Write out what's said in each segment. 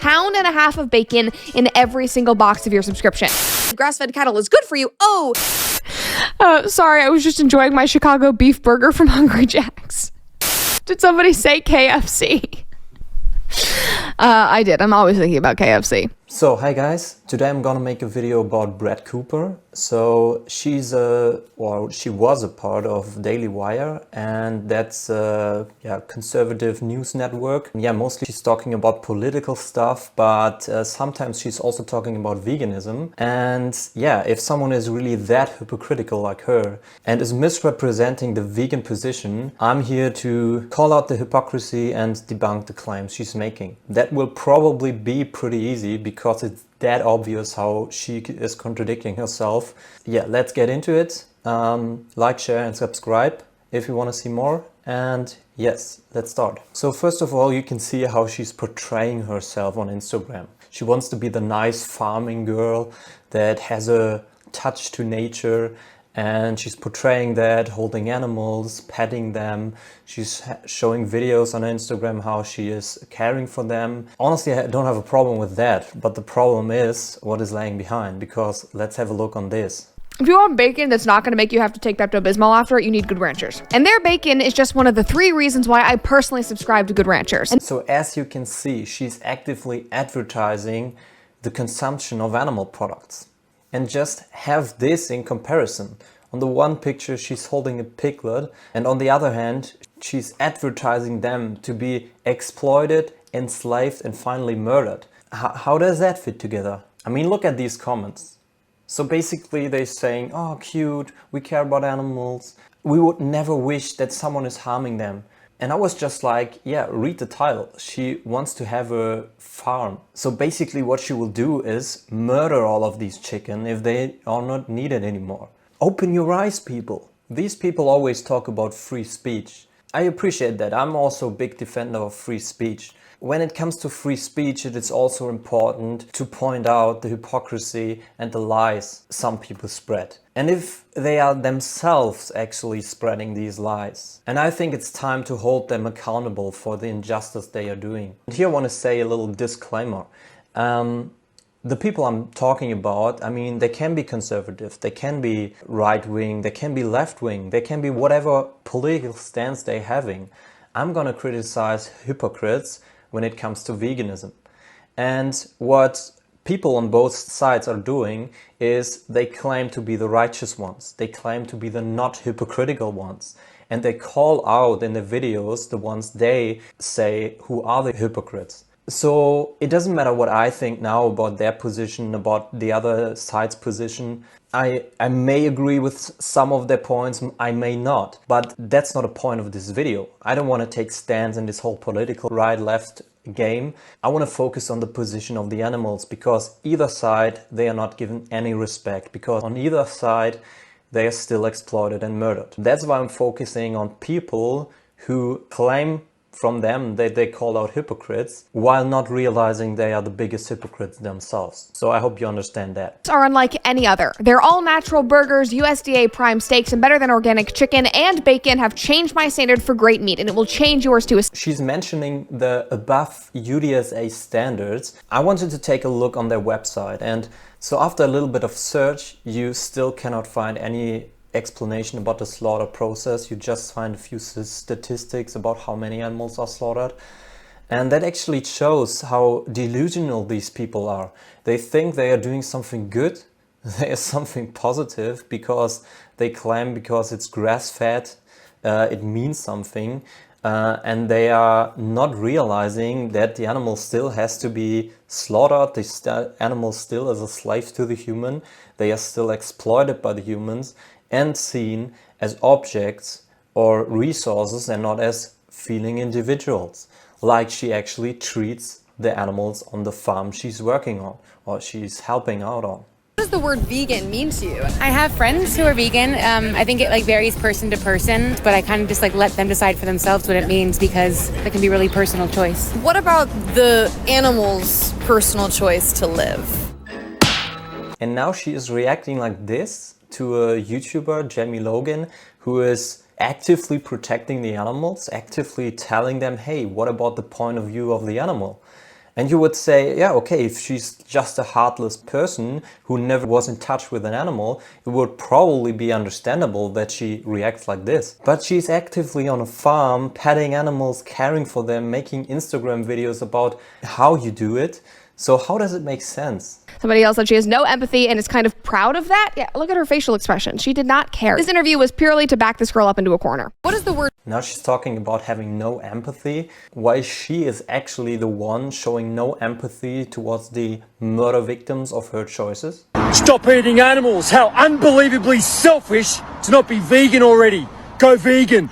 1.5 pounds of bacon in every single box of your subscription. Grass-fed cattle is good for you. Oh! Sorry, I was just enjoying my Chicago beef burger from Hungry Jack's. Did somebody say KFC? I did. I'm always thinking about KFC. So, hi guys. Today I'm gonna make a video about Brett Cooper. So, she was a part of Daily Wire, and that's a conservative news network. Yeah, mostly she's talking about political stuff, but sometimes she's also talking about veganism. And yeah, if someone is really that hypocritical like her and is misrepresenting the vegan position, I'm here to call out the hypocrisy and debunk the claims she's making. That will probably be pretty easy because it's that obvious how she is contradicting herself. Yeah, let's get into it. Like, share and subscribe if you want to see more. And yes, let's start. So first of all, you can see how she's portraying herself on Instagram. She wants to be the nice farming girl that has a touch to nature, and she's portraying that, holding animals, petting them. She's showing videos on Instagram how she is caring for them. Honestly, I don't have a problem with that, but the problem is what is laying behind, because let's have a look on this. If you want bacon that's not going to make you have to take Pepto-Bismol after it, you need Good Ranchers. And their bacon is just one of the 3 reasons why I personally subscribe to Good Ranchers. So as you can see, she's actively advertising the consumption of animal products. And just have this in comparison. On the one picture she's holding a piglet, and on the other hand she's advertising them to be exploited, enslaved and finally murdered. How does that fit together? I mean, look at these comments. So basically they're saying, oh cute, we care about animals, we would never wish that someone is harming them. And I was just like, yeah, read the title. She wants to have a farm. So basically what she will do is murder all of these chicken if they are not needed anymore. Open your eyes, people. These people always talk about free speech. I appreciate that. I'm also a big defender of free speech. When it comes to free speech, it is also important to point out the hypocrisy and the lies some people spread. And if they are themselves actually spreading these lies. And I think it's time to hold them accountable for the injustice they are doing. And here I want to say a little disclaimer. The people I'm talking about, I mean, they can be conservative, they can be right-wing, they can be left-wing, they can be whatever political stance they're having. I'm gonna criticize hypocrites when it comes to veganism. And what people on both sides are doing is they claim to be the righteous ones. They claim to be the not hypocritical ones. And they call out in the videos the ones they say who are the hypocrites. So it doesn't matter what I think now about their position, about the other side's position. I may agree with some of their points, I may not, but that's not a point of this video. I don't want to take stands in this whole political right-left game. I want to focus on the position of the animals, because either side, they are not given any respect, because on either side, they are still exploited and murdered. That's why I'm focusing on people who claim from them that they call out hypocrites while not realizing they are the biggest hypocrites themselves. So I hope you understand that. Are unlike any other. They're all natural burgers, USDA prime steaks, and better than organic chicken and bacon have changed my standard for great meat, and it will change yours too. She's mentioning the above UDSA standards. I wanted to take a look on their website, and so after a little bit of search, you still cannot find any explanation about the slaughter process. You just find a few statistics about how many animals are slaughtered, and that actually shows how delusional these people are. They think they are doing something good, they are something positive, because they claim because it's grass-fed it means something, and they are not realizing that the animal still has to be slaughtered. The animal still is a slave to the human. They are still exploited by the humans and seen as objects or resources and not as feeling individuals, like she actually treats the animals on the farm she's working on or she's helping out on. What does the word vegan mean to you? I have friends who are vegan. I think it varies person to person, but I kind of just let them decide for themselves what it means, because it can be really personal choice. What about the animal's personal choice to live? And now she is reacting like this to a YouTuber, Jamie Logan, who is actively protecting the animals, actively telling them, hey, what about the point of view of the animal? And you would say, yeah, okay, if she's just a heartless person who never was in touch with an animal, it would probably be understandable that she reacts like this. But she's actively on a farm, petting animals, caring for them, making Instagram videos about how you do it. So how does it make sense? Somebody else said she has no empathy and is kind of proud of that. Yeah, look at her facial expression. She did not care. This interview was purely to back this girl up into a corner. What is the word? Now she's talking about having no empathy, while she is actually the one showing no empathy towards the murder victims of her choices. Stop eating animals! How unbelievably selfish to not be vegan already! Go vegan!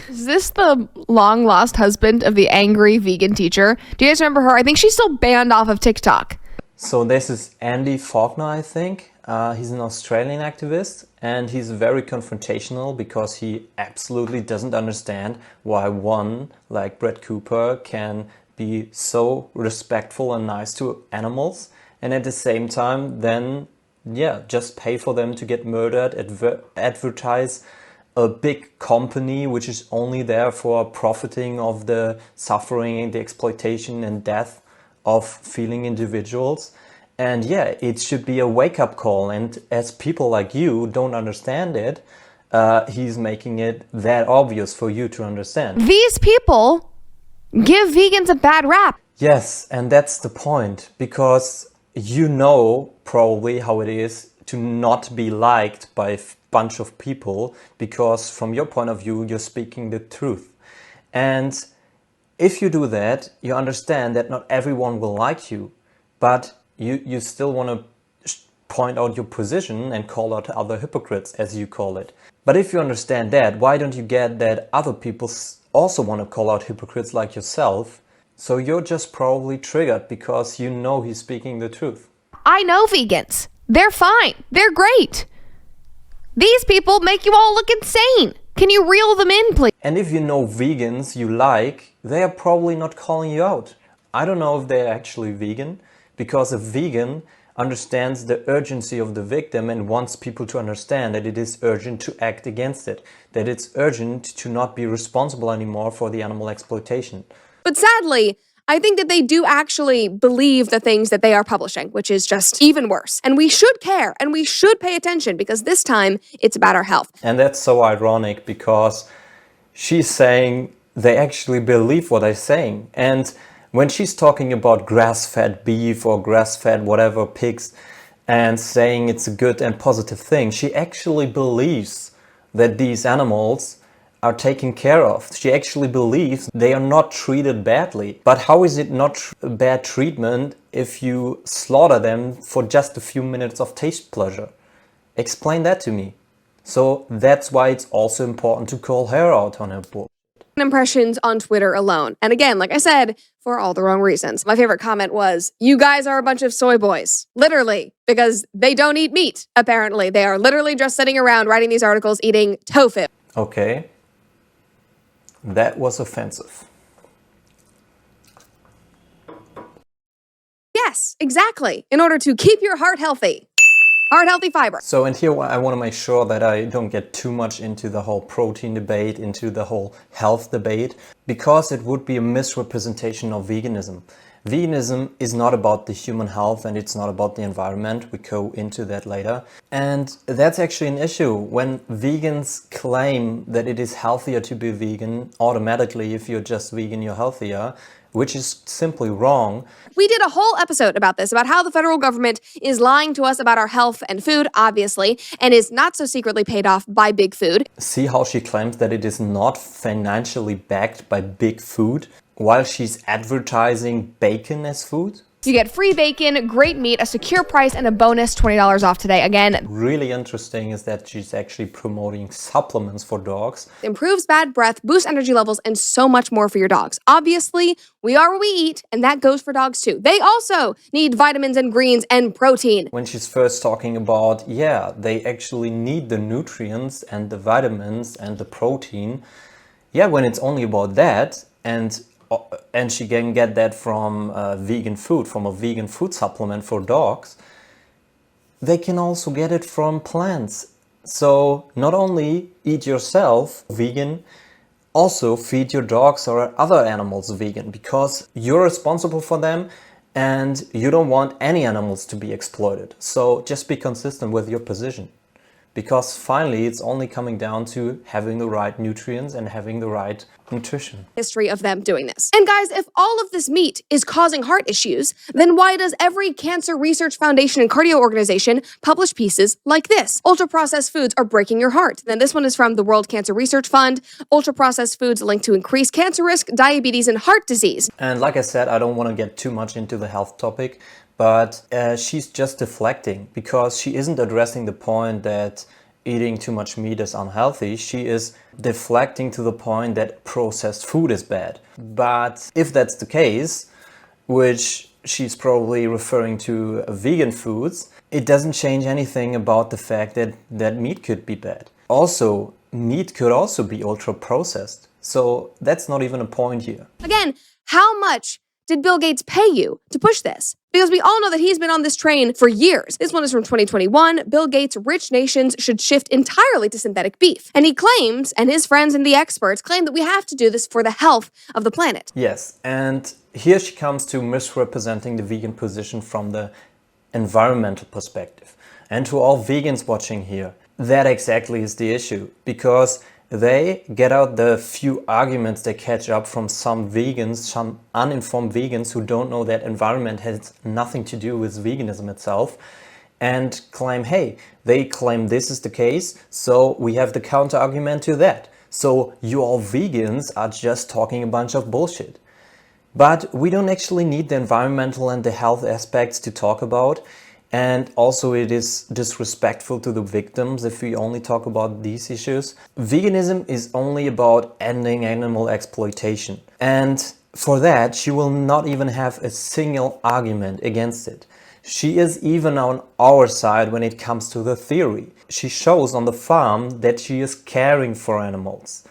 Is this the long lost husband of the angry vegan teacher? Do you guys remember her? I think she's still banned off of TikTok. So this is Andy Faulkner, I think. He's an Australian activist and he's very confrontational because he absolutely doesn't understand why one like Brett Cooper can be so respectful and nice to animals and at the same time then, yeah, just pay for them to get murdered, advertise a big company which is only there for profiting of the suffering and the exploitation and death of feeling individuals. And yeah, it should be a wake-up call, and as people like you don't understand it, he's making it that obvious for you to understand. These people give vegans a bad rap. Yes, and that's the point, because you know probably how it is to not be liked by a bunch of people, because from your point of view, you're speaking the truth. And if you do that, you understand that not everyone will like you, but you still want to point out your position and call out other hypocrites, as you call it. But if you understand that, why don't you get that other people also want to call out hypocrites like yourself? So you're just probably triggered because you know he's speaking the truth. I know vegans. They're fine. They're great. These people make you all look insane. Can you reel them in, please? And if you know vegans you like, they are probably not calling you out. I don't know if they're actually vegan, because a vegan understands the urgency of the victim and wants people to understand that it is urgent to act against it, that it's urgent to not be responsible anymore for the animal exploitation. But sadly, I think that they do actually believe the things that they are publishing, which is just even worse. And we should care and we should pay attention because this time it's about our health. And that's so ironic because she's saying they actually believe what they're saying. And when she's talking about grass-fed beef or grass-fed whatever pigs and saying it's a good and positive thing, she actually believes that these animals are taken care of. She actually believes they are not treated badly. But how is it not bad treatment if you slaughter them for just a few minutes of taste pleasure? Explain that to me. So that's why it's also important to call her out on her book. Impressions on Twitter alone. And again, like I said, for all the wrong reasons. My favorite comment was, "You guys are a bunch of soy boys." Literally, because they don't eat meat, apparently. They are literally just sitting around writing these articles eating tofu. Okay. That was offensive. Yes, exactly. In order to keep your heart healthy. Heart healthy fiber. So, and here I want to make sure that I don't get too much into the whole protein debate, into the whole health debate, because it would be a misrepresentation of veganism. Veganism is not about the human health and it's not about the environment. We go into that later. And that's actually an issue. When vegans claim that it is healthier to be vegan, automatically if you're just vegan, you're healthier, which is simply wrong. We did a whole episode about this, about how the federal government is lying to us about our health and food, obviously, and is not so secretly paid off by big food. See how she claims that it is not financially backed by big food, while she's advertising bacon as food? You get free bacon, great meat, a secure price, and a bonus $20 off today. Again, really interesting is that she's actually promoting supplements for dogs. Improves bad breath, boosts energy levels, and so much more for your dogs. Obviously, we are what we eat, and that goes for dogs too. They also need vitamins and greens and protein. When she's first talking about, yeah, they actually need the nutrients and the vitamins and the protein. Yeah, when it's only about that, and she can get that from vegan food, from a vegan food supplement for dogs, they can also get it from plants. So not only eat yourself vegan, Also feed your dogs or other animals vegan, because you're responsible for them and you don't want any animals to be exploited. So just be consistent with your position. Because finally, it's only coming down to having the right nutrients and having the right nutrition. History of them doing this. And guys, if all of this meat is causing heart issues, then why does every cancer research foundation and cardio organization publish pieces like this? Ultra-processed foods are breaking your heart. Then this one is from the World Cancer Research Fund. Ultra-processed foods linked to increased cancer risk, diabetes, and heart disease. And like I said, I don't want to get too much into the health topic, but she's just deflecting, because she isn't addressing the point that eating too much meat is unhealthy. She is deflecting to the point that processed food is bad. But if that's the case, which she's probably referring to vegan foods, it doesn't change anything about the fact that meat could be bad. Also, meat could also be ultra processed. So that's not even a point here. Again, how much did Bill Gates pay you to push this? Because we all know that he's been on this train for years. This one is from 2021. Bill Gates' rich nations should shift entirely to synthetic beef. And he claims, and his friends and the experts claim, that we have to do this for the health of the planet. Yes, and here she comes to misrepresenting the vegan position from the environmental perspective. And to all vegans watching here, that exactly is the issue, because they get out the few arguments they catch up from some vegans, some uninformed vegans who don't know that environment has nothing to do with veganism itself, and claim, hey, they claim this is the case, so we have the counter argument to that. So you all vegans are just talking a bunch of bullshit. But we don't actually need the environmental and the health aspects to talk about. And also it is disrespectful to the victims if we only talk about these issues. Veganism is only about ending animal exploitation. And for that, she will not even have a single argument against it. She is even on our side when it comes to the theory. She shows on the farm that she is caring for animals.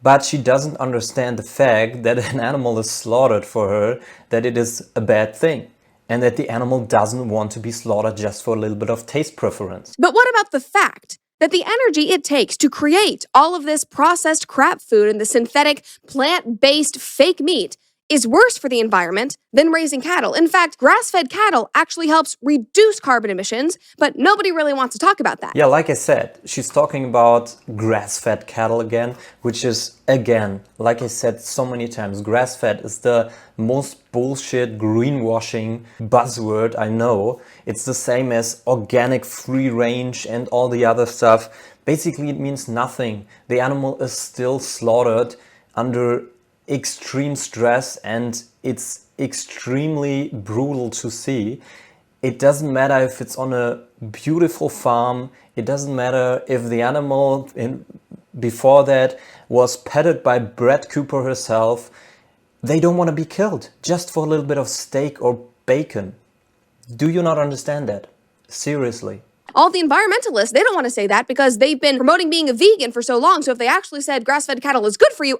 But she doesn't understand the fact that an animal is slaughtered for her, that it is a bad thing. And that the animal doesn't want to be slaughtered just for a little bit of taste preference. But what about the fact that the energy it takes to create all of this processed crap food and the synthetic, plant-based fake meat is worse for the environment than raising cattle? In fact, grass-fed cattle actually helps reduce carbon emissions, but nobody really wants to talk about that. Yeah, like I said, she's talking about grass-fed cattle again, which is, again, like I said so many times, grass-fed is the most bullshit greenwashing buzzword I know. It's the same as organic, free range and all the other stuff. Basically, it means nothing. The animal is still slaughtered under extreme stress, and it's extremely brutal to see. It doesn't matter if it's on a beautiful farm. It doesn't matter if the animal before that was petted by Brett Cooper herself. They don't want to be killed just for a little bit of steak or bacon. Do you not understand that? Seriously. All the environmentalists, they don't want to say that because they've been promoting being a vegan for so long. So if they actually said grass-fed cattle is good for you,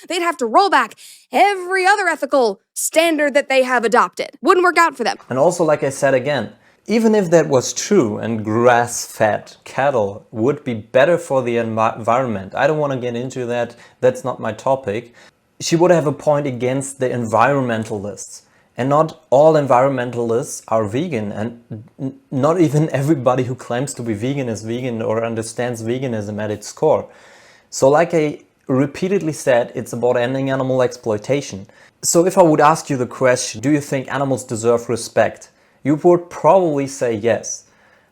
they'd have to roll back every other ethical standard that they have adopted. Wouldn't work out for them. And also, like I said again, even if that was true and grass-fed cattle would be better for the environment, I don't want to get into that. That's not my topic. She would have a point against the environmentalists. And not all environmentalists are vegan, and not even everybody who claims to be vegan is vegan or understands veganism at its core. So like I repeatedly said, it's about ending animal exploitation. So if I would ask you the question, do you think animals deserve respect? You would probably say yes.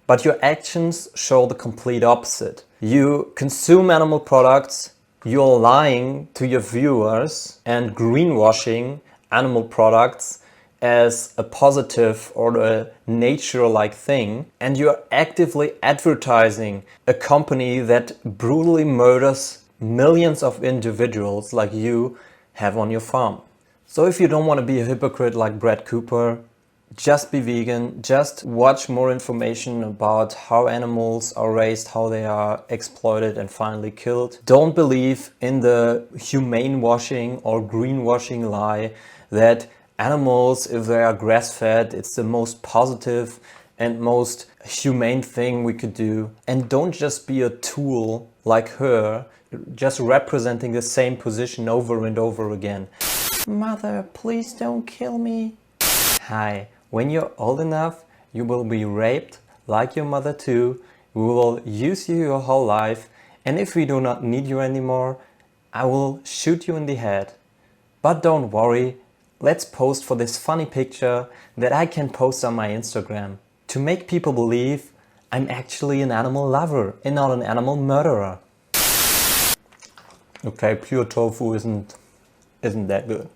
But your actions show the complete opposite. You consume animal products, you're lying to your viewers and greenwashing animal products as a positive or a nature-like thing, and you're actively advertising a company that brutally murders millions of individuals like you have on your farm. So if you don't want to be a hypocrite like Brett Cooper, just be vegan, just watch more information about how animals are raised, how they are exploited and finally killed. Don't believe in the humane washing or greenwashing lie that animals, if they are grass-fed, it's the most positive and most humane thing we could do. And don't just be a tool like her just representing the same position over and over again. Mother, please don't kill me. Hi, when you're old enough, you will be raped like your mother too. We will use you your whole life, and if we do not need you anymore, I will shoot you in the head. But don't worry, let's post for this funny picture that I can post on my Instagram to make people believe I'm actually an animal lover and not an animal murderer. Okay, pure tofu isn't that good.